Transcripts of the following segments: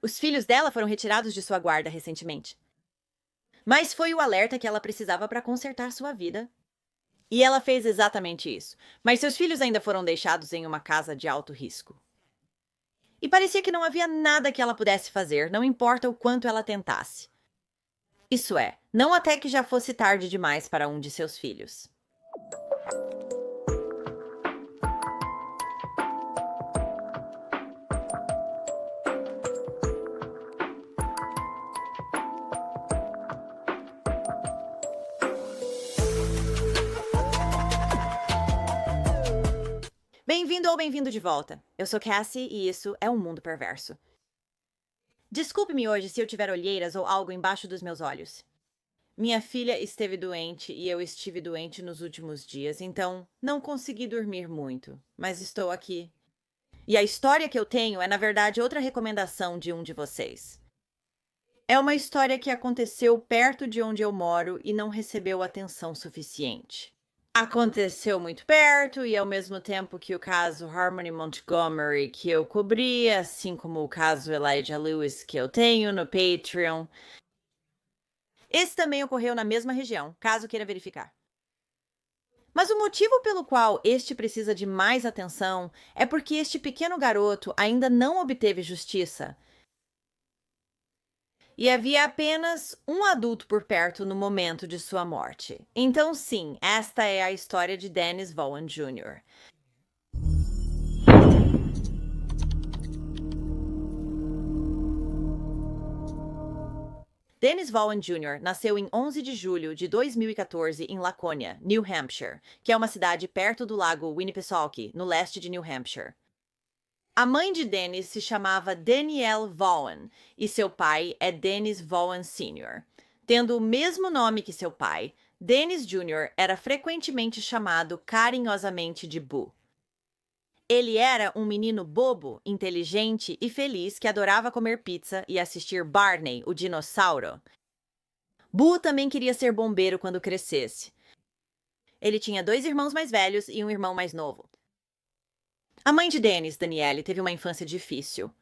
Os filhos dela foram retirados de sua guarda recentemente. Mas foi o alerta que ela precisava para consertar sua vida. E ela fez exatamente isso. Mas seus filhos ainda foram deixados em uma casa de alto risco. E parecia que não havia nada que ela pudesse fazer, não importa o quanto ela tentasse. Isso é, não até que já fosse tarde demais para um de seus filhos. Bem-vindo ou bem-vindo de volta. Eu sou Cassie e isso é um mundo perverso. Desculpe-me hoje se eu tiver olheiras ou algo embaixo dos meus olhos. Minha filha esteve doente e eu estive doente nos últimos dias, então não consegui dormir muito, mas estou aqui. E a história que eu tenho é, na verdade, outra recomendação de um de vocês. É uma história que aconteceu perto de onde eu moro e não recebeu atenção suficiente. Aconteceu muito perto e ao mesmo tempo que o caso Harmony Montgomery que eu cobri, assim como o caso Elijah Lewis que eu tenho no Patreon. Esse também ocorreu na mesma região, caso queira verificar. Mas o motivo pelo qual este precisa de mais atenção é porque este pequeno garoto ainda não obteve justiça. E havia apenas um adulto por perto no momento de sua morte. Então, sim, esta é a história de Dennis Vaughan Jr. Dennis Vaughan Jr. nasceu em 11 de julho de 2014 em Laconia, New Hampshire, que é uma cidade perto do lago Winnipesaukee, no leste de New Hampshire. A mãe de Dennis se chamava Danielle Vaughan e seu pai é Dennis Vaughan Sr. Tendo o mesmo nome que seu pai, Dennis Jr. era frequentemente chamado carinhosamente de Boo. Ele era um menino bobo, inteligente e feliz que adorava comer pizza e assistir Barney, o dinossauro. Boo também queria ser bombeiro quando crescesse. Ele tinha 2 irmãos mais velhos e um irmão mais novo. A mãe de Dennis, Danielle, teve uma infância difícil.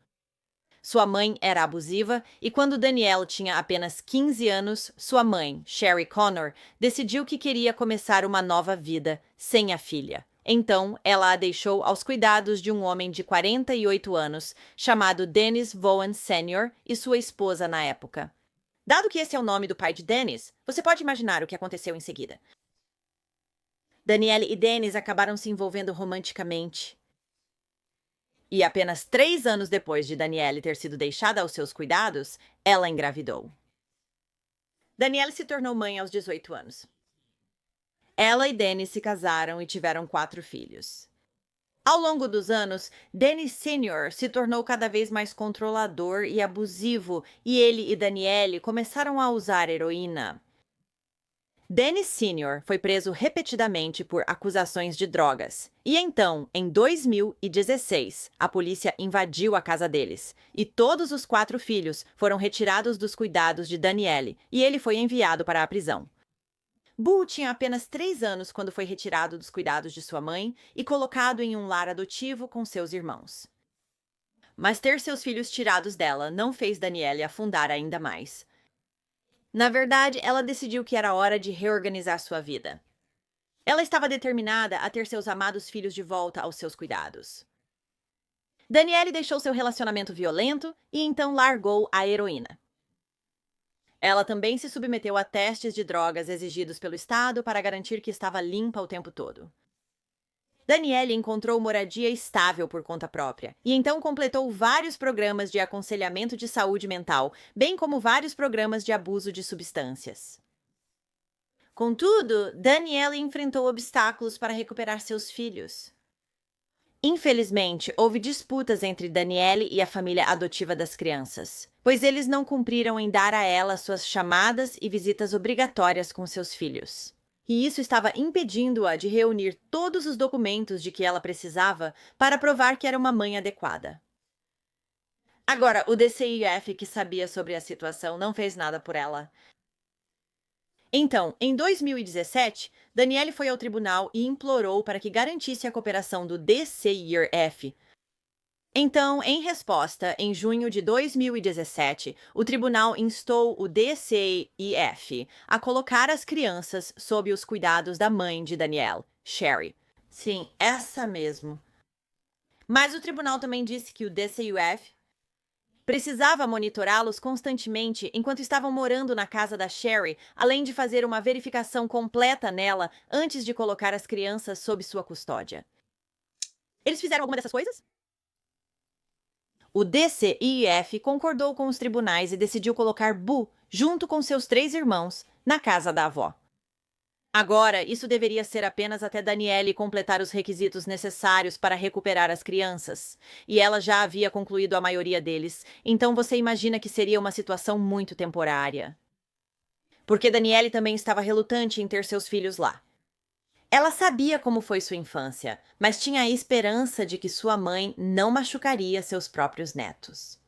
Sua mãe era abusiva e quando Danielle tinha apenas 15 anos, sua mãe, Sherry Connor, decidiu que queria começar uma nova vida sem a filha. Então, ela a deixou aos cuidados de um homem de 48 anos, chamado Dennis Vaughan Sr. e sua esposa na época. Dado que esse é o nome do pai de Dennis, você pode imaginar o que aconteceu em seguida. Danielle e Dennis acabaram se envolvendo romanticamente. E apenas 3 anos depois de Danielle ter sido deixada aos seus cuidados, ela engravidou. Danielle se tornou mãe aos 18 anos. Ela e Dennis se casaram e tiveram 4 filhos. Ao longo dos anos, Dennis Sr. se tornou cada vez mais controlador e abusivo, e ele e Danielle começaram a usar heroína. Dennis Sr. foi preso repetidamente por acusações de drogas. E então, em 2016, a polícia invadiu a casa deles. E todos os 4 filhos foram retirados dos cuidados de Danielle, e ele foi enviado para a prisão. Boo tinha apenas 3 anos quando foi retirado dos cuidados de sua mãe e colocado em um lar adotivo com seus irmãos. Mas ter seus filhos tirados dela não fez Danielle afundar ainda mais. Na verdade, ela decidiu que era hora de reorganizar sua vida. Ela estava determinada a ter seus amados filhos de volta aos seus cuidados. Danielle deixou seu relacionamento violento e então largou a heroína. Ela também se submeteu a testes de drogas exigidos pelo Estado para garantir que estava limpa o tempo todo. Danielle encontrou moradia estável por conta própria e então completou vários programas de aconselhamento de saúde mental, bem como vários programas de abuso de substâncias. Contudo, Danielle enfrentou obstáculos para recuperar seus filhos. Infelizmente, houve disputas entre Danielle e a família adotiva das crianças, pois eles não cumpriram em dar a ela suas chamadas e visitas obrigatórias com seus filhos. E isso estava impedindo-a de reunir todos os documentos de que ela precisava para provar que era uma mãe adequada. Agora, o DCIF, que sabia sobre a situação, não fez nada por ela. Então, em 2017, Danielle foi ao tribunal e implorou para que garantisse a cooperação do DCIF. Então, em resposta, em junho de 2017, o tribunal instou o DCIF a colocar as crianças sob os cuidados da mãe de Danielle, Sherry. Sim, essa mesmo. Mas o tribunal também disse que o DCIF precisava monitorá-los constantemente enquanto estavam morando na casa da Sherry, além de fazer uma verificação completa nela antes de colocar as crianças sob sua custódia. Eles fizeram alguma dessas coisas? O DCIF concordou com os tribunais e decidiu colocar Boo, junto com seus 3 irmãos, na casa da avó. Agora, isso deveria ser apenas até Danielle completar os requisitos necessários para recuperar as crianças. E ela já havia concluído a maioria deles, então você imagina que seria uma situação muito temporária. Porque Danielle também estava relutante em ter seus filhos lá. Ela sabia como foi sua infância, mas tinha a esperança de que sua mãe não machucaria seus próprios netos.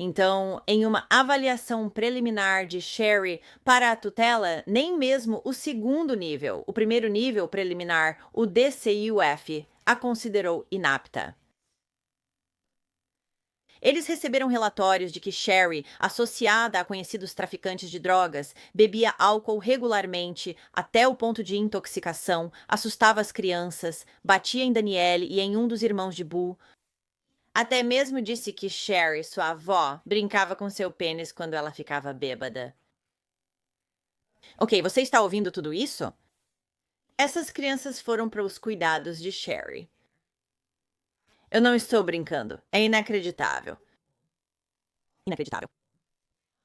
Então, em uma avaliação preliminar de Sherry para a tutela, nem mesmo o segundo nível, o primeiro nível preliminar, o DCIUF, a considerou inapta. Eles receberam relatórios de que Sherry, associada a conhecidos traficantes de drogas, bebia álcool regularmente até o ponto de intoxicação, assustava as crianças, batia em Danielle e em um dos irmãos de Boo. Até mesmo disse que Sherry, sua avó, brincava com seu pênis quando ela ficava bêbada. Ok, você está ouvindo tudo isso? Essas crianças foram para os cuidados de Sherry. Eu não estou brincando. É inacreditável. Inacreditável.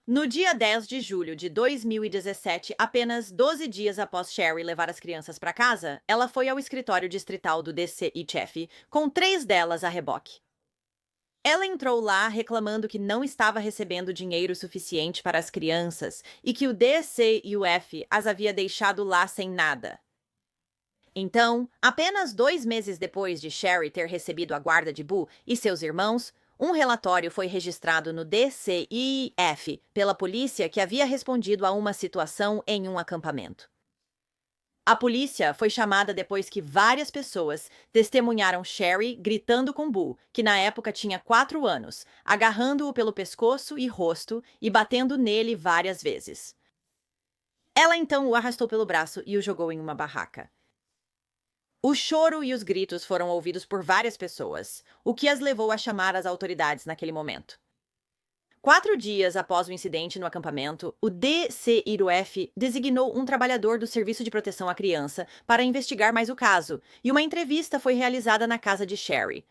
No dia 10 de julho de 2017, apenas 12 dias após Sherry levar as crianças para casa, ela foi ao escritório distrital do DCIF com 3 delas a reboque. Ela entrou lá reclamando que não estava recebendo dinheiro suficiente para as crianças e que o DCIUF as havia deixado lá sem nada. Então, apenas 2 meses depois de Sherry ter recebido a guarda de Boo e seus irmãos, um relatório foi registrado no DCIF pela polícia que havia respondido a uma situação em um acampamento. A polícia foi chamada depois que várias pessoas testemunharam Sherry gritando com Boo, que na época tinha 4 anos, agarrando-o pelo pescoço e rosto e batendo nele várias vezes. Ela então o arrastou pelo braço e o jogou em uma barraca. O choro e os gritos foram ouvidos por várias pessoas, o que as levou a chamar as autoridades naquele momento. 4 dias após o incidente no acampamento, o DCIRUF designou um trabalhador do Serviço de Proteção à Criança para investigar mais o caso, e uma entrevista foi realizada na casa de Sherry.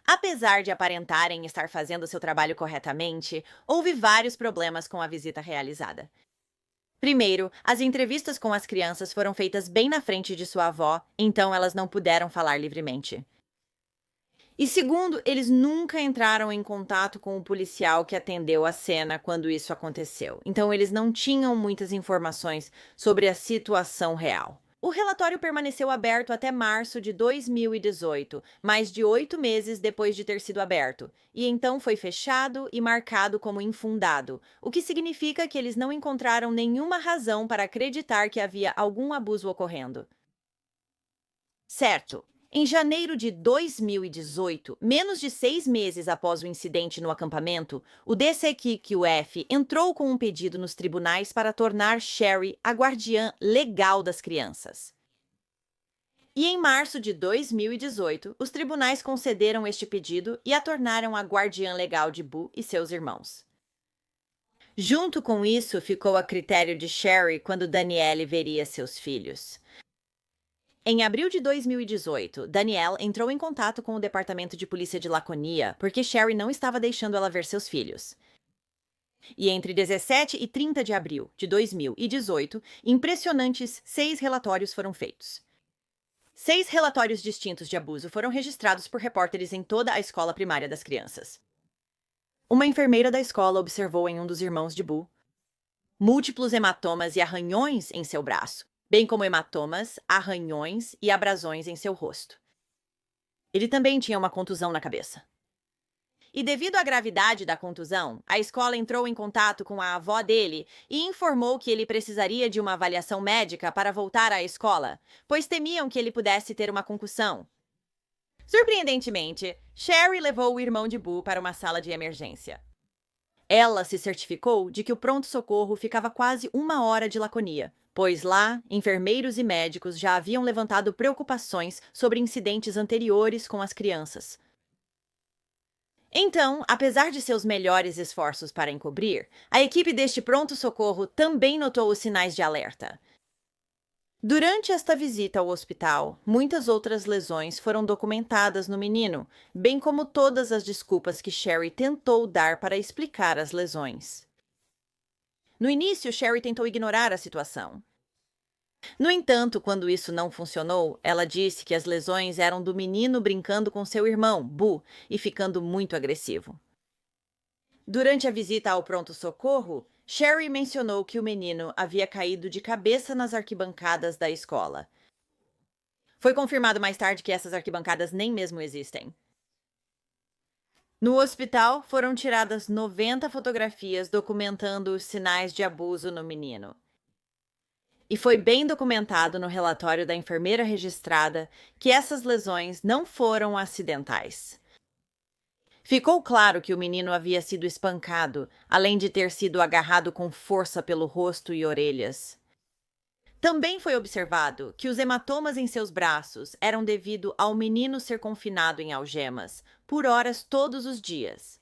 Apesar de aparentarem estar fazendo seu trabalho corretamente, houve vários problemas com a visita realizada. Primeiro, as entrevistas com as crianças foram feitas bem na frente de sua avó, então elas não puderam falar livremente. E segundo, eles nunca entraram em contato com o policial que atendeu a cena quando isso aconteceu. Então eles não tinham muitas informações sobre a situação real. O relatório permaneceu aberto até março de 2018, mais de 8 meses depois de ter sido aberto, e então foi fechado e marcado como infundado, o que significa que eles não encontraram nenhuma razão para acreditar que havia algum abuso ocorrendo. Certo. Em janeiro de 2018, menos de 6 meses após o incidente no acampamento, o DCQF entrou com um pedido nos tribunais para tornar Sherry a guardiã legal das crianças. E em março de 2018, os tribunais concederam este pedido e a tornaram a guardiã legal de Boo e seus irmãos. Junto com isso, ficou a critério de Sherry quando Danielle veria seus filhos. Em abril de 2018, Danielle entrou em contato com o Departamento de Polícia de Laconia porque Sherry não estava deixando ela ver seus filhos. E entre 17 e 30 de abril de 2018, impressionantes 6 relatórios foram feitos. 6 relatórios distintos de abuso foram registrados por repórteres em toda a escola primária das crianças. Uma enfermeira da escola observou em um dos irmãos de Boo múltiplos hematomas e arranhões em seu braço, bem como hematomas, arranhões e abrasões em seu rosto. Ele também tinha uma contusão na cabeça. E devido à gravidade da contusão, a escola entrou em contato com a avó dele e informou que ele precisaria de uma avaliação médica para voltar à escola, pois temiam que ele pudesse ter uma concussão. Surpreendentemente, Sherry levou o irmão de Boo para uma sala de emergência. Ela se certificou de que o pronto-socorro ficava quase 1 hora de Laconia, pois lá, enfermeiros e médicos já haviam levantado preocupações sobre incidentes anteriores com as crianças. Então, apesar de seus melhores esforços para encobrir, a equipe deste pronto-socorro também notou os sinais de alerta. Durante esta visita ao hospital, muitas outras lesões foram documentadas no menino, bem como todas as desculpas que Sherry tentou dar para explicar as lesões. No início, Sherry tentou ignorar a situação. No entanto, quando isso não funcionou, ela disse que as lesões eram do menino brincando com seu irmão, Boo, e ficando muito agressivo. Durante a visita ao pronto-socorro, Sherry mencionou que o menino havia caído de cabeça nas arquibancadas da escola. Foi confirmado mais tarde que essas arquibancadas nem mesmo existem. No hospital, foram tiradas 90 fotografias documentando os sinais de abuso no menino. E foi bem documentado no relatório da enfermeira registrada que essas lesões não foram acidentais. Ficou claro que o menino havia sido espancado, além de ter sido agarrado com força pelo rosto e orelhas. Também foi observado que os hematomas em seus braços eram devido ao menino ser confinado em algemas, por horas todos os dias.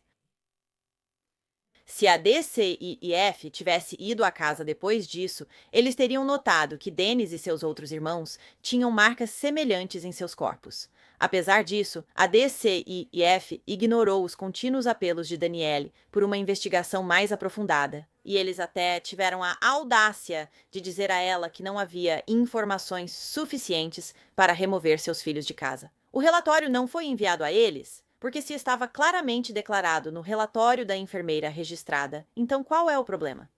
Se a DCIF tivesse ido à casa depois disso, eles teriam notado que Dennis e seus outros irmãos tinham marcas semelhantes em seus corpos. Apesar disso, a DCIF ignorou os contínuos apelos de Danielle por uma investigação mais aprofundada, e eles até tiveram a audácia de dizer a ela que não havia informações suficientes para remover seus filhos de casa. O relatório não foi enviado a eles, porque se estava claramente declarado no relatório da enfermeira registrada, então qual é o problema?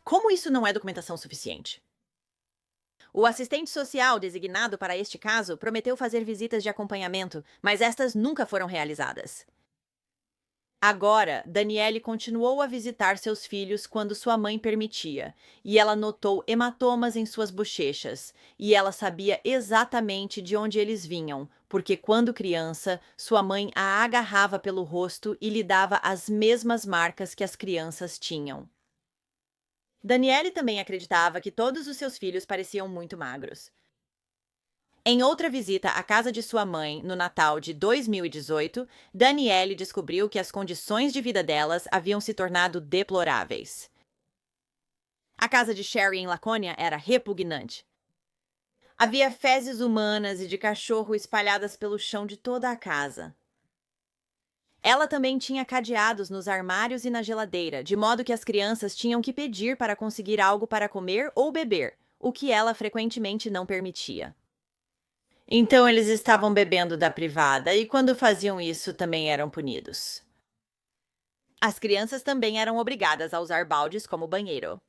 Como isso não é documentação suficiente? O assistente social designado para este caso prometeu fazer visitas de acompanhamento, mas estas nunca foram realizadas. Agora, Danielle continuou a visitar seus filhos quando sua mãe permitia, e ela notou hematomas em suas bochechas, e ela sabia exatamente de onde eles vinham, porque quando criança, sua mãe a agarrava pelo rosto e lhe dava as mesmas marcas que as crianças tinham. Danielle também acreditava que todos os seus filhos pareciam muito magros. Em outra visita à casa de sua mãe, no Natal de 2018, Danielle descobriu que as condições de vida delas haviam se tornado deploráveis. A casa de Sherry em Laconia era repugnante. Havia fezes humanas e de cachorro espalhadas pelo chão de toda a casa. Ela também tinha cadeados nos armários e na geladeira, de modo que as crianças tinham que pedir para conseguir algo para comer ou beber, o que ela frequentemente não permitia. Então eles estavam bebendo da privada e quando faziam isso também eram punidos. As crianças também eram obrigadas a usar baldes como banheiro.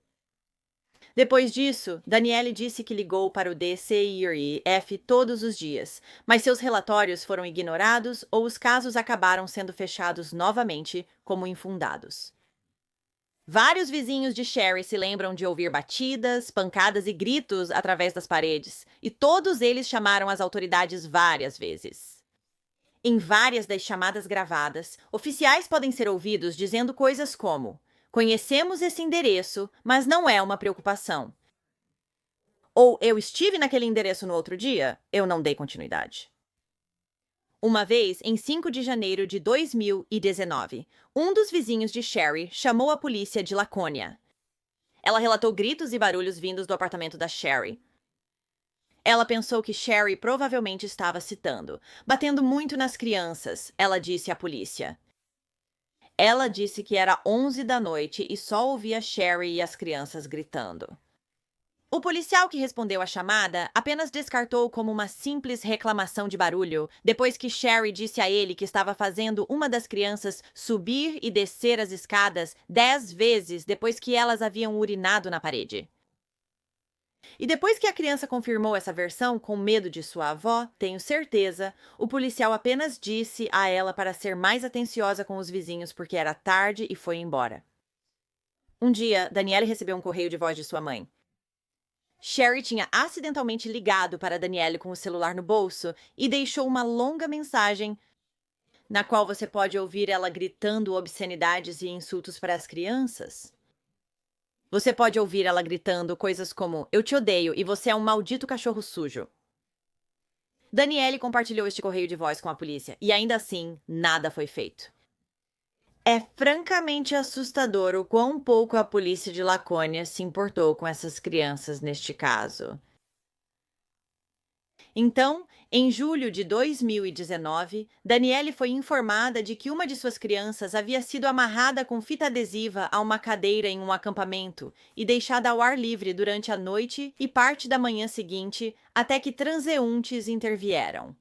Depois disso, Danielle disse que ligou para o DCIRF todos os dias, mas seus relatórios foram ignorados ou os casos acabaram sendo fechados novamente como infundados. Vários vizinhos de Sherry se lembram de ouvir batidas, pancadas e gritos através das paredes, e todos eles chamaram as autoridades várias vezes. Em várias das chamadas gravadas, oficiais podem ser ouvidos dizendo coisas como: "Conhecemos esse endereço, mas não é uma preocupação." Ou "Eu estive naquele endereço no outro dia, eu não dei continuidade." Uma vez, em 5 de janeiro de 2019, um dos vizinhos de Sherry chamou a polícia de Laconia. Ela relatou gritos e barulhos vindos do apartamento da Sherry. Ela pensou que Sherry provavelmente estava citando, batendo muito nas crianças, ela disse à polícia. Ela disse que era 11 da noite e só ouvia Sherry e as crianças gritando. O policial que respondeu à chamada apenas descartou como uma simples reclamação de barulho, depois que Sherry disse a ele que estava fazendo uma das crianças subir e descer as escadas 10 vezes depois que elas haviam urinado na parede. E depois que a criança confirmou essa versão com medo de sua avó, tenho certeza, o policial apenas disse a ela para ser mais atenciosa com os vizinhos porque era tarde e foi embora. Um dia, Danielle recebeu um correio de voz de sua mãe. Sherry tinha acidentalmente ligado para Danielle com o celular no bolso e deixou uma longa mensagem. na qual você pode ouvir ela gritando obscenidades e insultos para as crianças. Você pode ouvir ela gritando coisas como: "Eu te odeio e você é um maldito cachorro sujo." Daniele compartilhou este correio de voz com a polícia e ainda assim, nada foi feito. É francamente assustador o quão pouco a polícia de Lacônia se importou com essas crianças neste caso. Então, em julho de 2019, Daniele foi informada de que uma de suas crianças havia sido amarrada com fita adesiva a uma cadeira em um acampamento e deixada ao ar livre durante a noite e parte da manhã seguinte, até que transeuntes intervieram.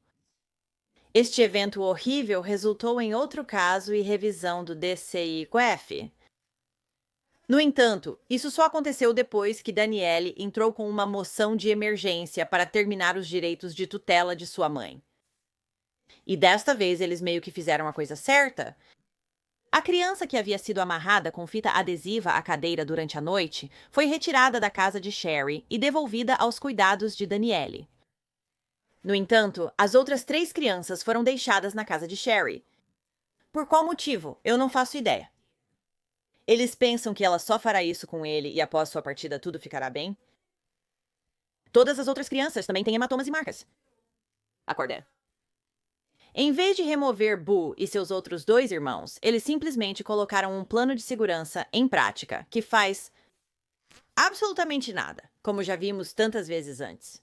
Este evento horrível resultou em outro caso e revisão do DCI-QF. No entanto, isso só aconteceu depois que Daniele entrou com uma moção de emergência para terminar os direitos de tutela de sua mãe. E desta vez eles meio que fizeram a coisa certa. A criança que havia sido amarrada com fita adesiva à cadeira durante a noite foi retirada da casa de Sherry e devolvida aos cuidados de Daniele. No entanto, as outras 3 crianças foram deixadas na casa de Sherry. Por qual motivo? Eu não faço ideia. Eles pensam que ela só fará isso com ele e após sua partida tudo ficará bem? Todas as outras crianças também têm hematomas e marcas. Acordei. Em vez de remover Boo e seus outros 2 irmãos, eles simplesmente colocaram um plano de segurança em prática, que faz absolutamente nada, como já vimos tantas vezes antes.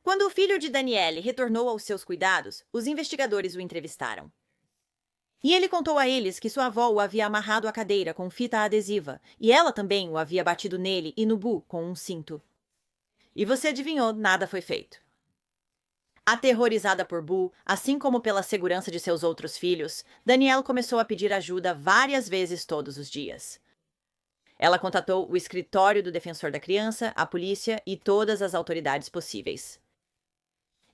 Quando o filho de Daniele retornou aos seus cuidados, os investigadores o entrevistaram. E ele contou a eles que sua avó o havia amarrado à cadeira com fita adesiva, e ela também o havia batido nele e no Boo com um cinto. E você adivinhou, nada foi feito. Aterrorizada por Boo, assim como pela segurança de seus outros filhos, Danielle começou a pedir ajuda várias vezes todos os dias. Ela contatou o escritório do defensor da criança, a polícia e todas as autoridades possíveis.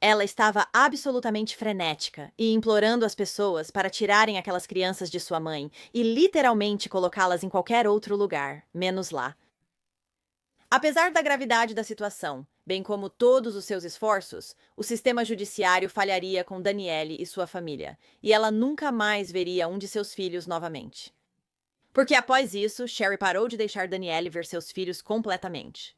Ela estava absolutamente frenética e implorando as pessoas para tirarem aquelas crianças de sua mãe e literalmente colocá-las em qualquer outro lugar, menos lá. Apesar da gravidade da situação, bem como todos os seus esforços, o sistema judiciário falharia com Daniele e sua família, e ela nunca mais veria um de seus filhos novamente. Porque após isso, Sherry parou de deixar Daniele ver seus filhos completamente.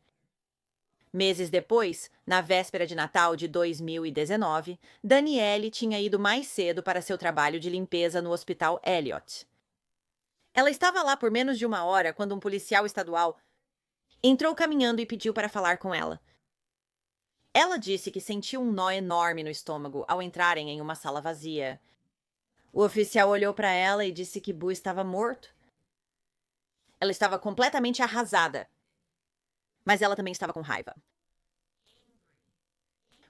Meses depois, na véspera de Natal de 2019, Daniele tinha ido mais cedo para seu trabalho de limpeza no Hospital Elliott. Ela estava lá por menos de 1 hora quando um policial estadual entrou caminhando e pediu para falar com ela. Ela disse que sentiu um nó enorme no estômago ao entrarem em uma sala vazia. O oficial olhou para ela e disse que Boo estava morto. Ela estava completamente arrasada. Mas ela também estava com raiva.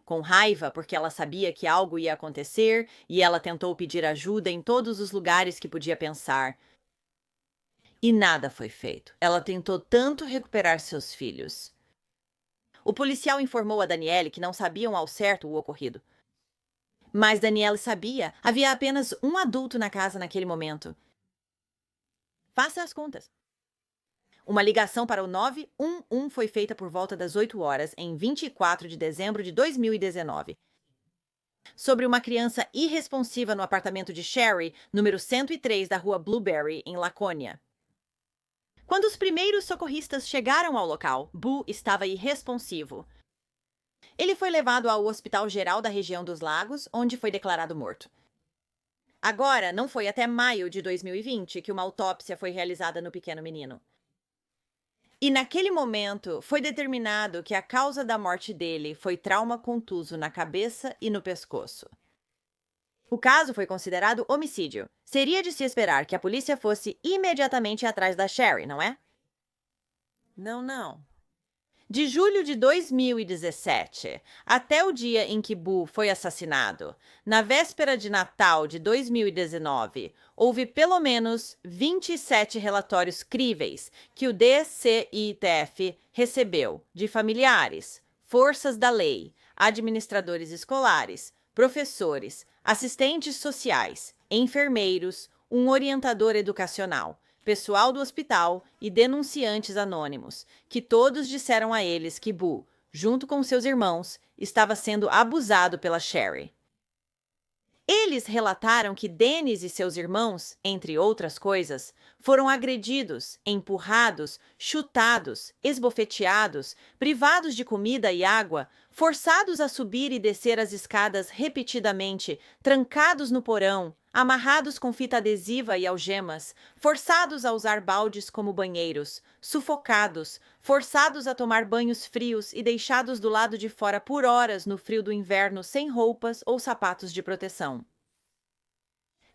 Com raiva porque ela sabia que algo ia acontecer e ela tentou pedir ajuda em todos os lugares que podia pensar. E nada foi feito. Ela tentou tanto recuperar seus filhos. O policial informou a Daniele que não sabiam ao certo o ocorrido. Mas Daniele sabia, havia apenas um adulto na casa naquele momento. Faça as contas. Uma ligação para o 911 foi feita por volta das 8 horas, em 24 de dezembro de 2019, sobre uma criança irresponsiva no apartamento de Sherry, número 103 da rua Blueberry, em Lacônia. Quando os primeiros socorristas chegaram ao local, Boo estava irresponsivo. Ele foi levado ao Hospital Geral da região dos Lagos, onde foi declarado morto. Agora, não foi até maio de 2020 que uma autópsia foi realizada no pequeno menino. E naquele momento, foi determinado que a causa da morte dele foi trauma contuso na cabeça e no pescoço. O caso foi considerado homicídio. Seria de se esperar que a polícia fosse imediatamente atrás da Sherry, não é? Não. De julho de 2017 até o dia em que Boo foi assassinado, na véspera de Natal de 2019, houve pelo menos 27 relatórios críveis que o DCITF recebeu de familiares, forças da lei, administradores escolares, professores, assistentes sociais, enfermeiros, um orientador educacional, pessoal do hospital e denunciantes anônimos, que todos disseram a eles que Boo, junto com seus irmãos, estava sendo abusado pela Sherry. Eles relataram que Dennis e seus irmãos, entre outras coisas, foram agredidos, empurrados, chutados, esbofeteados, privados de comida e água, forçados a subir e descer as escadas repetidamente, trancados no porão, amarrados com fita adesiva e algemas, forçados a usar baldes como banheiros, sufocados, forçados a tomar banhos frios e deixados do lado de fora por horas no frio do inverno sem roupas ou sapatos de proteção.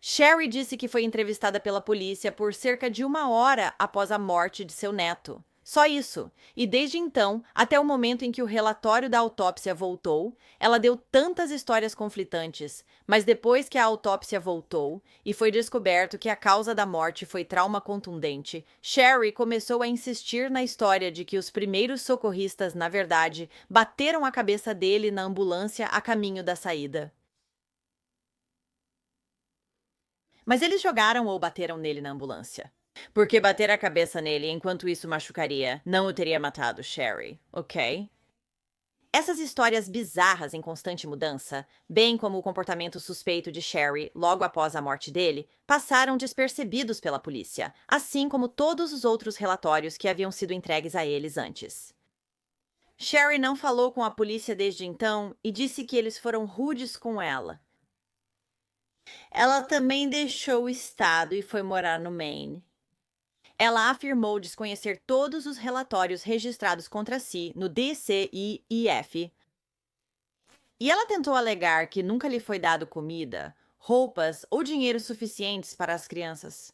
Sherry disse que foi entrevistada pela polícia por cerca de 1 hora após a morte de seu neto. Só isso. E desde então, até o momento em que o relatório da autópsia voltou, ela deu tantas histórias conflitantes. Mas depois que a autópsia voltou e foi descoberto que a causa da morte foi trauma contundente, Sherry começou a insistir na história de que os primeiros socorristas, na verdade, bateram a cabeça dele na ambulância a caminho da saída. Mas eles jogaram ou bateram nele na ambulância? Porque bater a cabeça nele enquanto isso machucaria não o teria matado, Sherry, ok? Essas histórias bizarras em constante mudança, bem como o comportamento suspeito de Sherry logo após a morte dele, passaram despercebidos pela polícia, assim como todos os outros relatórios que haviam sido entregues a eles antes. Sherry não falou com a polícia desde então e disse que eles foram rudes com ela. Ela também deixou o estado e foi morar no Maine. Ela afirmou desconhecer todos os relatórios registrados contra si no DCIF. E ela tentou alegar que nunca lhe foi dado comida, roupas ou dinheiro suficientes para as crianças.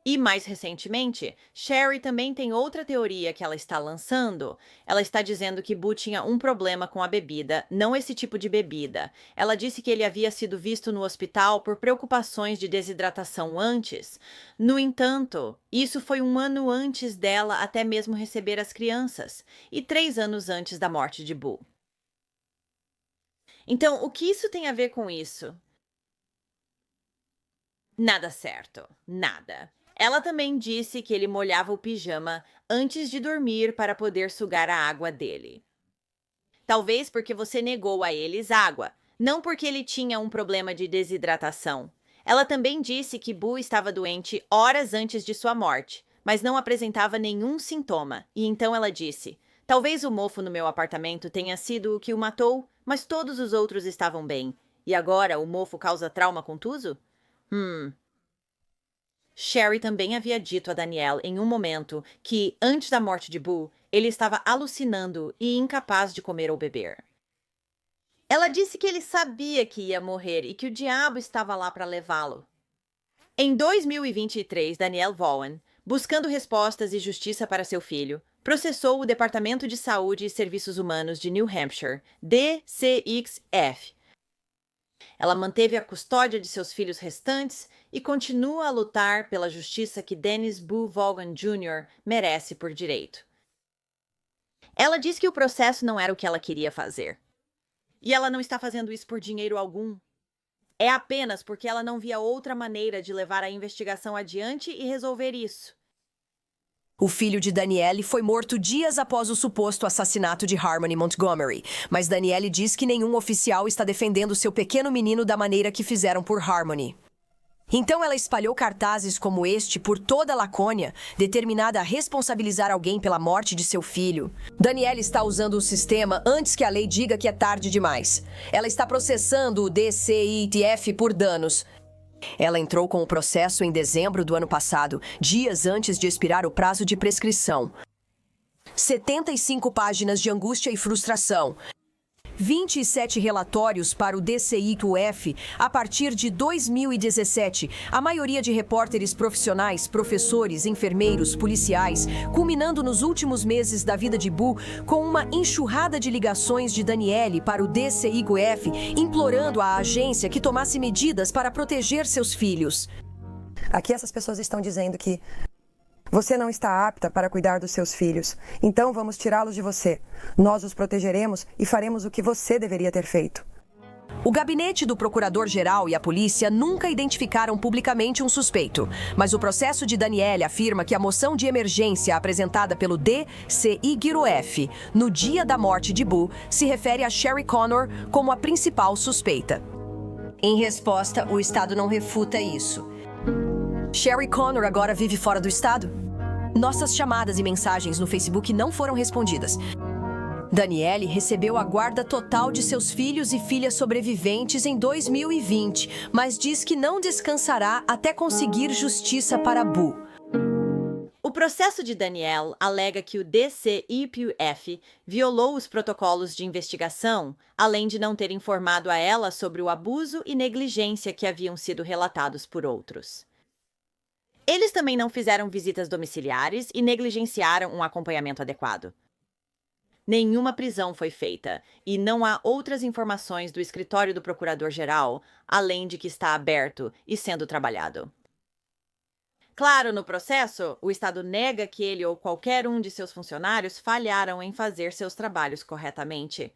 E, mais recentemente, Sherry também tem outra teoria que ela está lançando. Ela está dizendo que Boo tinha um problema com a bebida, não esse tipo de bebida. Ela disse que ele havia sido visto no hospital por preocupações de desidratação antes. No entanto, isso foi 1 ano antes dela até mesmo receber as crianças, e 3 anos antes da morte de Boo. Então, o que isso tem a ver com isso? Nada certo, nada. Ela também disse que ele molhava o pijama antes de dormir para poder sugar a água dele. Talvez porque você negou a eles água, não porque ele tinha um problema de desidratação. Ela também disse que Boo estava doente horas antes de sua morte, mas não apresentava nenhum sintoma, e então ela disse: talvez o mofo no meu apartamento tenha sido o que o matou, mas todos os outros estavam bem. E agora o mofo causa trauma contuso? Sherry também havia dito a Danielle em um momento que, antes da morte de Boo, ele estava alucinando e incapaz de comer ou beber. Ela disse que ele sabia que ia morrer e que o diabo estava lá para levá-lo. Em 2023, Danielle Vaughan, buscando respostas e justiça para seu filho, processou o Departamento de Saúde e Serviços Humanos de New Hampshire, DCXF. Ela manteve a custódia de seus filhos restantes e continua a lutar pela justiça que Dennis Boo Vaughan Jr. merece por direito. Ela diz que o processo não era o que ela queria fazer. E ela não está fazendo isso por dinheiro algum. É apenas porque ela não via outra maneira de levar a investigação adiante e resolver isso. O filho de Danielle foi morto dias após o suposto assassinato de Harmony Montgomery, mas Danielle diz que nenhum oficial está defendendo seu pequeno menino da maneira que fizeram por Harmony. Então ela espalhou cartazes como este por toda a Lacônia, determinada a responsabilizar alguém pela morte de seu filho. Danielle está usando o sistema antes que a lei diga que é tarde demais. Ela está processando o DCIF por danos. Ela entrou com o processo em dezembro do ano passado, dias antes de expirar o prazo de prescrição. 75 páginas de angústia e frustração. 27 relatórios para o DCIF a partir de 2017, a maioria de repórteres profissionais, professores, enfermeiros, policiais, culminando nos últimos meses da vida de Boo com uma enxurrada de ligações de Danielle para o DCIF, implorando à agência que tomasse medidas para proteger seus filhos. Aqui essas pessoas estão dizendo que você não está apta para cuidar dos seus filhos, então vamos tirá-los de você. Nós os protegeremos e faremos o que você deveria ter feito. O gabinete do procurador-geral e a polícia nunca identificaram publicamente um suspeito, mas o processo de Danielle afirma que a moção de emergência apresentada pelo DCIF no dia da morte de Boo se refere a Sherry Connor como a principal suspeita. Em resposta, o Estado não refuta isso. Sherry Connor agora vive fora do Estado? Nossas chamadas e mensagens no Facebook não foram respondidas. Danielle recebeu a guarda total de seus filhos e filhas sobreviventes em 2020, mas diz que não descansará até conseguir justiça para Boo. O processo de Danielle alega que o DCIPUF violou os protocolos de investigação, além de não ter informado a ela sobre o abuso e negligência que haviam sido relatados por outros. Eles também não fizeram visitas domiciliares e negligenciaram um acompanhamento adequado. Nenhuma prisão foi feita e não há outras informações do escritório do procurador-geral, além de que está aberto e sendo trabalhado. Claro, no processo, o Estado nega que ele ou qualquer um de seus funcionários falharam em fazer seus trabalhos corretamente.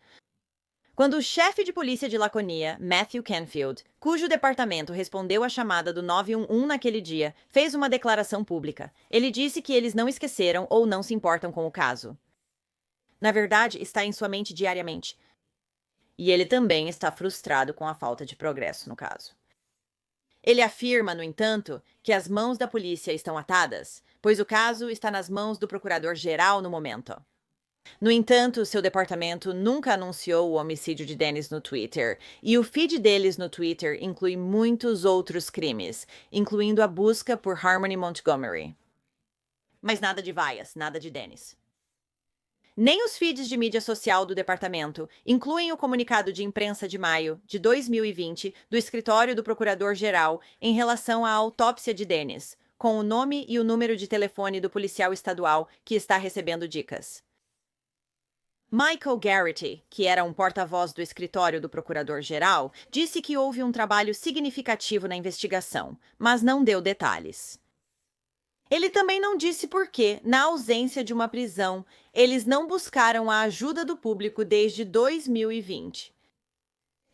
Quando o chefe de polícia de Laconia, Matthew Canfield, cujo departamento respondeu à chamada do 911 naquele dia, fez uma declaração pública, ele disse que eles não esqueceram ou não se importam com o caso. Na verdade, está em sua mente diariamente. E ele também está frustrado com a falta de progresso no caso. Ele afirma, no entanto, que as mãos da polícia estão atadas, pois o caso está nas mãos do procurador-geral no momento. No entanto, seu departamento nunca anunciou o homicídio de Dennis no Twitter, e o feed deles no Twitter inclui muitos outros crimes, incluindo a busca por Harmony Montgomery. Mas nada de vaias, nada de Dennis. Nem os feeds de mídia social do departamento incluem o comunicado de imprensa de maio de 2020 do escritório do procurador-geral em relação à autópsia de Dennis, com o nome e o número de telefone do policial estadual que está recebendo dicas. Michael Garrity, que era um porta-voz do escritório do procurador-geral, disse que houve um trabalho significativo na investigação, mas não deu detalhes. Ele também não disse por que, na ausência de uma prisão, eles não buscaram a ajuda do público desde 2020.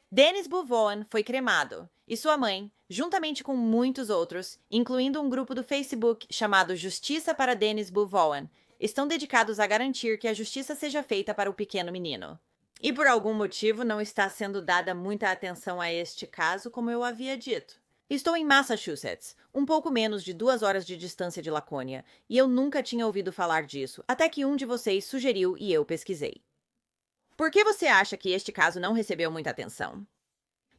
Dennis Buvoan foi cremado, e sua mãe, juntamente com muitos outros, incluindo um grupo do Facebook chamado Justiça para Dennis Buvoan, estão dedicados a garantir que a justiça seja feita para o pequeno menino. E por algum motivo não está sendo dada muita atenção a este caso, como eu havia dito. Estou em Massachusetts, um pouco menos de 2 horas de distância de Laconia, e eu nunca tinha ouvido falar disso, até que um de vocês sugeriu e eu pesquisei. Por que você acha que este caso não recebeu muita atenção?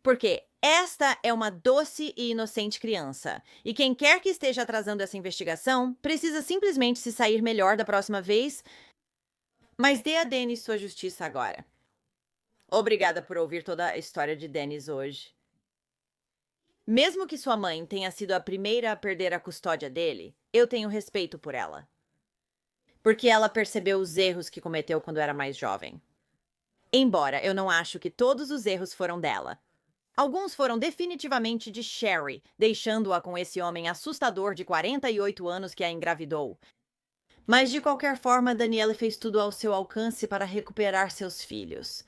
Porque esta é uma doce e inocente criança, e quem quer que esteja atrasando essa investigação precisa simplesmente se sair melhor da próxima vez, mas dê a Dennis sua justiça agora. Obrigada por ouvir toda a história de Dennis hoje. Mesmo que sua mãe tenha sido a primeira a perder a custódia dele, eu tenho respeito por ela. Porque ela percebeu os erros que cometeu quando era mais jovem. Embora eu não acho que todos os erros foram dela. Alguns foram definitivamente de Sherry, deixando-a com esse homem assustador de 48 anos que a engravidou. Mas de qualquer forma, Danielle fez tudo ao seu alcance para recuperar seus filhos.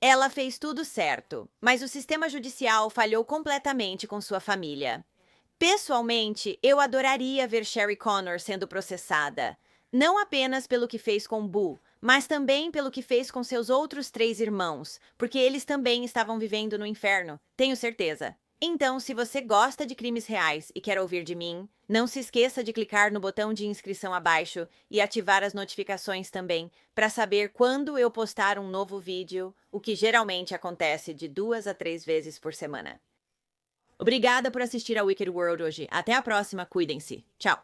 Ela fez tudo certo, mas o sistema judicial falhou completamente com sua família. Pessoalmente, eu adoraria ver Sherry Connor sendo processada. Não apenas pelo que fez com Boo, mas também pelo que fez com seus outros 3 irmãos, porque eles também estavam vivendo no inferno, tenho certeza. Então, se você gosta de crimes reais e quer ouvir de mim, não se esqueça de clicar no botão de inscrição abaixo e ativar as notificações também, para saber quando eu postar um novo vídeo, o que geralmente acontece de 2 a 3 vezes por semana. Obrigada por assistir ao Wicked World hoje. Até a próxima, cuidem-se. Tchau!